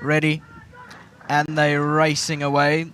ready, and they're racing away.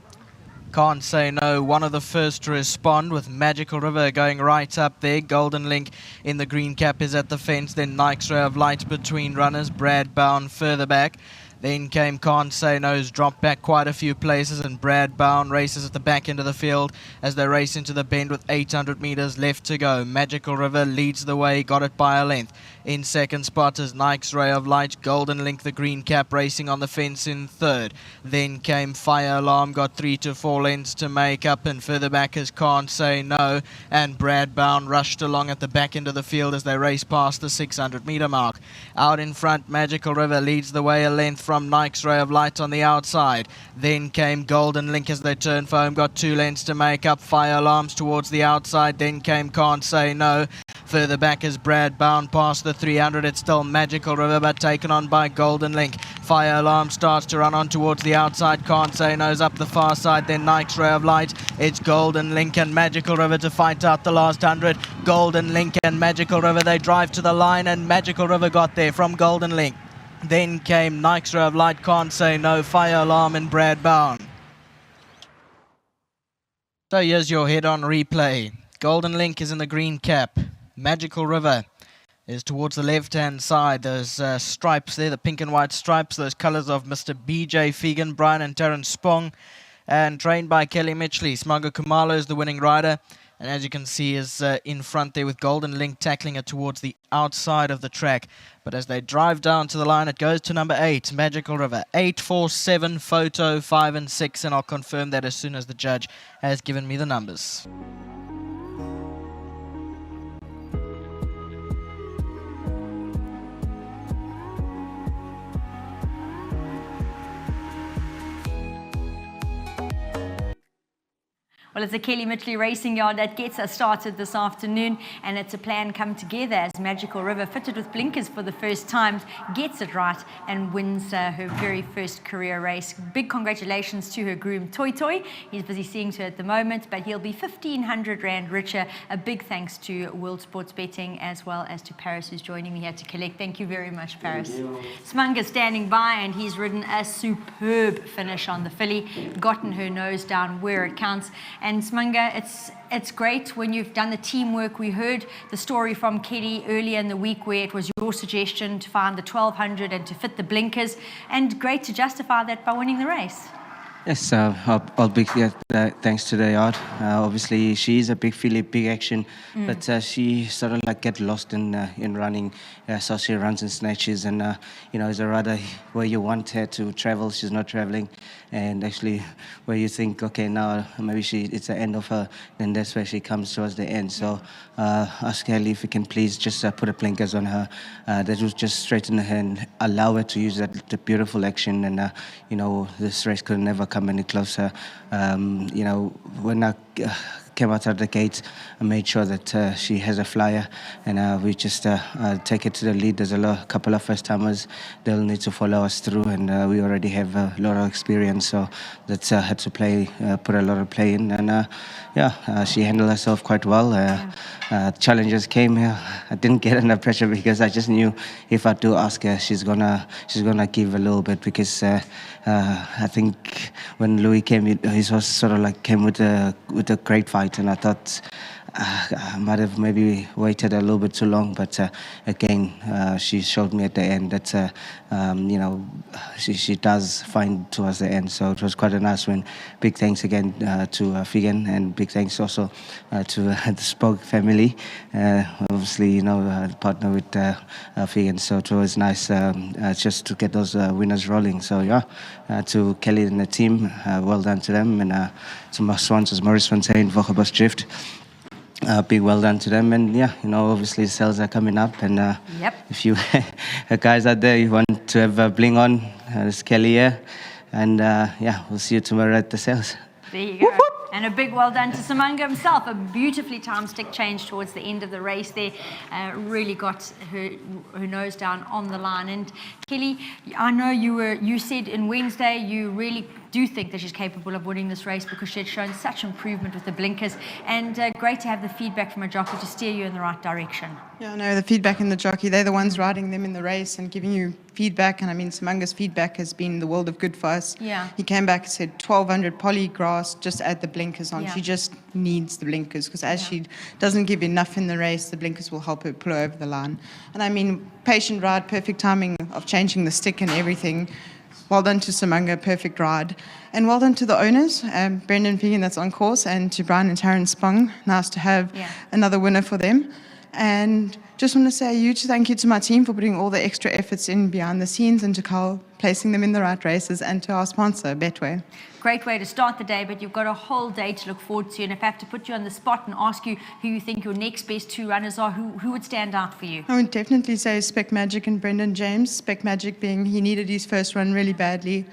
Can't Say No, one of the first to respond, with Magical River going right up there. Golden Link in the green cap is at the fence. Then Nike's Ray of Light between runners. Brad Bound further back. Then came Can't Say No's dropped back quite a few places, and Brad Bound races at the back end of the field as they race into the bend with 800 metres left to go. Magical River leads the way, got it by a length. In second spot is Nike's Ray of Light. Golden Link, the green cap, racing on the fence in third. Then came Fire Alarm, got 3 to 4 lengths to make up, and further back is Can't Say No, and Brad Bound rushed along at the back end of the field as they race past the 600 metre mark. Out in front, Magical River leads the way a length from Nike's Ray of Light on the outside. Then came Golden Link as they turned for home, got 2 lengths to make up. Fire Alarms towards the outside. Then came Can't Say No. Further back is Brad Bound past the 300. It's still Magical River, but taken on by Golden Link. Fire Alarm starts to run on towards the outside. Can't Say No's up the far side. Then Nike's Ray of Light. It's Golden Link and Magical River to fight out the last 100. Golden Link and Magical River, they drive to the line, and Magical River got there from Golden Link. Then came Nike's Ray of Light, Can't Say No, Fire Alarm and Brad Bound. So here's your head-on replay. Golden Link is in the green cap. Magical River is towards the left-hand side. Those stripes there, the pink and white stripes, those colours of Mr. B.J. Fegan, Brian and Terence Spong, and trained by Kelly Mitchley. Smago Kumalo is the winning rider, and as you can see is in front there with Golden Link tackling it towards the outside of the track. But as they drive down to the line, it goes to number 8, Magical River. 8, 4, 7, Photo, 5 and 6, and I'll confirm that as soon as the judge has given me the numbers. Well, it's a Kelly Mitchley Racing Yard that gets us started this afternoon, and it's a plan come together as Magical River, fitted with blinkers for the first time, gets it right and wins her very first career race. Big congratulations to her groom, Toy Toy. He's busy seeing to her at the moment, but he'll be 1,500 Rand richer. A big thanks to World Sports Betting as well as to Paris, who's joining me here to collect. Thank you very much, Paris. Smunga's standing by, and he's ridden a superb finish on the filly, gotten her nose down where it counts. And Smunga, it's great when you've done the teamwork. We heard the story from Kelly earlier in the week where it was your suggestion to find the 1,200 and to fit the blinkers, and great to justify that by winning the race. Yes, I'll big thanks to the yard. Obviously, she is a big filly, big action, but she sort of like get lost in running. So she runs in snatches, and is a rider where you want her to travel, she's not traveling, and actually where you think, okay, now maybe it's the end of her, then that's where she comes towards the end. So ask Kelly if you can please just put a blinkers on her. That will just straighten her and allow her to use the beautiful action, and this race could never come any closer. When I came out of the gate, I made sure that she has a flyer, and we just take it to the lead. There's a couple of first-timers. They'll need to follow us through, and we already have a lot of experience, so that's had to put a lot of play in, and she handled herself quite well. Challenges came here. I didn't get under pressure because I just knew if I do ask her, she's gonna give a little bit, because I think when Louis came, he was sort of like came with a great fight, and I thought I might have maybe waited a little bit too long, but again, she showed me at the end that she does find towards the end, so it was quite a nice win. Big thanks again to Fegan, and big thanks also to the Spoke family. Obviously, partner with Fegan, so it was nice just to get those winners rolling. So to Kelly and the team, well done to them, and to my sponsors, Maurice Fontaine, Vochabos Drift. Big well done to them, and obviously sales are coming up, and if you guys out there, you want to have a bling on, it's Kelly here, and we'll see you tomorrow at the sales. There you go. Whoop, whoop. And a big well done to Simanga himself. A beautifully timed stick change towards the end of the race there. Really got her nose down on the line. And Kelly, I know you said in Wednesday you really do think that she's capable of winning this race because she had shown such improvement with the blinkers. And great to have the feedback from a jockey to steer you in the right direction. Yeah, no, the feedback in the jockey, they're the ones riding them in the race and giving you feedback. And I mean, Simanga's feedback has been the world of good for us. Yeah. He came back and said 1,200 polygrass, just add the blinkers on. Yeah. She just needs the blinkers because as she doesn't give enough in the race, the blinkers will help her pull her over the line. And I mean, patient ride, perfect timing of changing the stick and everything. Well done to Simanga, perfect ride. And well done to the owners, Brendan Vegan that's on course, and to Brian and Taryn Spong. Nice to have another winner for them. And just want to say a huge thank you to my team for putting all the extra efforts in behind the scenes, and to Carl placing them in the right races, and to our sponsor, Betway. Great way to start the day, but you've got a whole day to look forward to. And if I have to put you on the spot and ask you who you think your next best two runners are, who would stand out for you? I would definitely say Spec Magic and Brendan James. Spec Magic being he needed his first run really badly,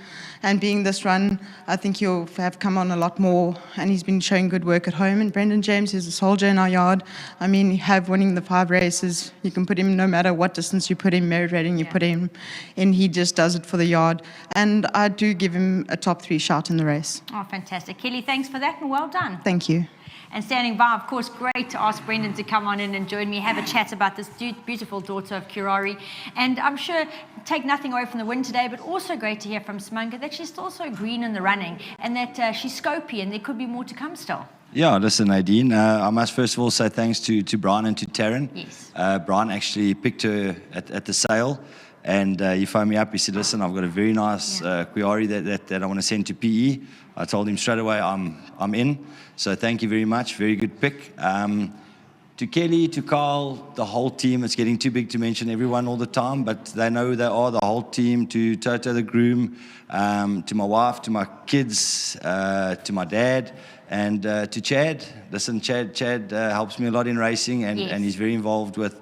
and being this run, I think he'll have come on a lot more, and he's been showing good work at home. And Brendan James is a soldier in our yard. I mean, you have winning the 5 races. You can put him no matter what distance you put him, merit rating you put him in, he just does it for the yard. And I do give him a top 3 shot in the race. Oh, fantastic. Kelly, thanks for that and well done. Thank you. And standing by, of course, great to ask Brendan to come on in and join me, have a chat about this beautiful daughter of Kirari. And I'm sure, take nothing away from the win today, but also great to hear from Simanga that she's still so green in the running, and that she's scopy and there could be more to come still. Yeah, listen, Nadine, I must first of all say thanks to Brian and to Taryn. Yes. Brian actually picked her at the sale, and he phoned me up. He said, listen, I've got a very nice Quiari that I want to send to PE. I told him straight away I'm in. So thank you very much. Very good pick. To Kelly, to Carl, the whole team. It's getting too big to mention everyone all the time, but they know they are the whole team. To Toto the groom, to my wife, to my kids, to my dad, and to Chad. Listen, Chad helps me a lot in racing, and he's very involved with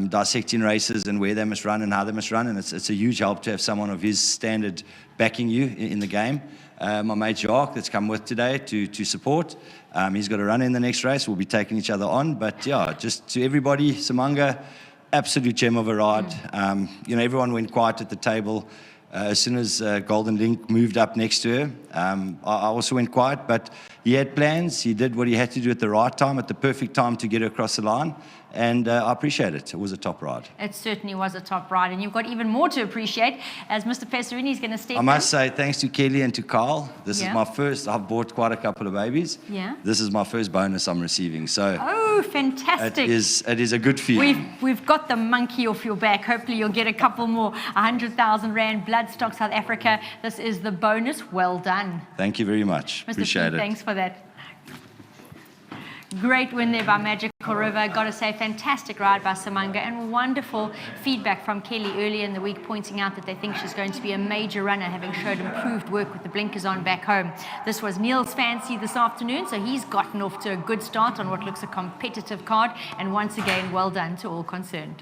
dissecting races and where they must run and how they must run. And it's a huge help to have someone of his standard backing you in the game. My mate Jacques that's come with today to support. He's got to run in the next race. We'll be taking each other on. But yeah, just to everybody, Simanga, absolute gem of a ride. Everyone went quiet at the table. As soon as Golden Link moved up next to her, I also went quiet. But he had plans. He did what he had to do at the right time, at the perfect time to get her across the line. And I appreciate it. It was a top ride. It certainly was a top ride. And you've got even more to appreciate as Mr. Pesarini is going to step in. I must say, thanks to Kelly and to Carl. This is Yeah. my first. I've bought quite a couple of babies. Yeah. This is my first bonus I'm receiving. So Oh, fantastic. it is a good feeling. We've got the monkey off your back. Hopefully you'll get a couple more. 100,000 Rand, Bloodstock South Africa. This is the bonus. Well done. Thank you very much. Mr. Appreciate P, it. thanks for that. Great win there by Magical River. Got to say, fantastic ride by Simanga, and wonderful feedback from Kelly earlier in the week, pointing out that they think she's going to be a major runner, having showed improved work with the blinkers on back home. This was Neil's fancy this afternoon, so he's gotten off to a good start on what looks a competitive card. And once again, well done to all concerned.